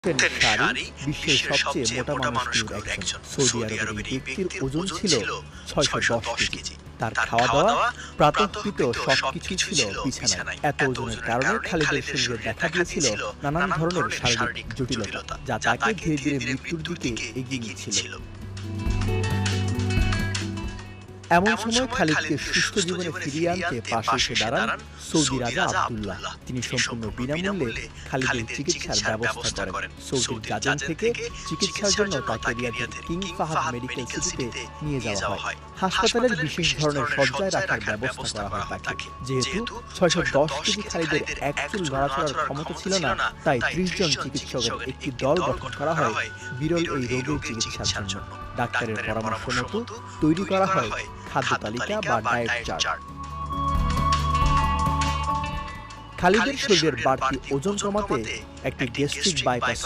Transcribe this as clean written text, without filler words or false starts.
শাড়ি বিশ্বের সবচেয়ে মোটা মানুষগুলোর একজন। সৌদি আরবের এই ব্যক্তির ওজন ছিল ৬১০ কেজি। তার খাওয়া দাওয়া প্রাতঃকৃত সবকিছু ছিল বিছানায়। এত ওজনের কারণে খালিদের শরীরে দেখা দিয়েছিল নানান ধরনের শারীরিক জটিলতা, যা তাকে ধীরে ধীরে মৃত্যুর দিকে এগিয়ে নিচ্ছিল। এমন সময় খালিদকে সুস্থ জীবনে ফিরিয়ে আনতে পাশে এসে দাঁড়ান সৌদি রাজা আব্দুল্লাহ। তিনি সম্পূর্ণ বিনামূল্যে খালিদের চিকিৎসার ব্যবস্থা করেন। সৌদির জাজন থেকে চিকিৎসার জন্য তাকে রিয়াদের কিং ফাহাদ মেডিকেল সিটিতে নিয়ে যাওয়া হয়। হাসপাতালের বিশেষ ধরনের সজ্জায় রাখার ব্যবস্থা করা হয় তাকে। যেহেতু ৬১০ কেজি খালিদের এক চুল নড়াচড়ার ক্ষমতা ছিল না, তাই ৩০ জন চিকিৎসকের একটি দল গঠন করা হয় বিরল এই রোগের চিকিৎসার জন্য। ডাক্তারের পরামর্শ মতো তৈরি করা হয় খাদ্য তালিকা বা ডায়েট চার্ট। খালিদের শরীরের বাড়তি ওজন কমাতে একটি গ্যাস্ট্রিক বাইপাস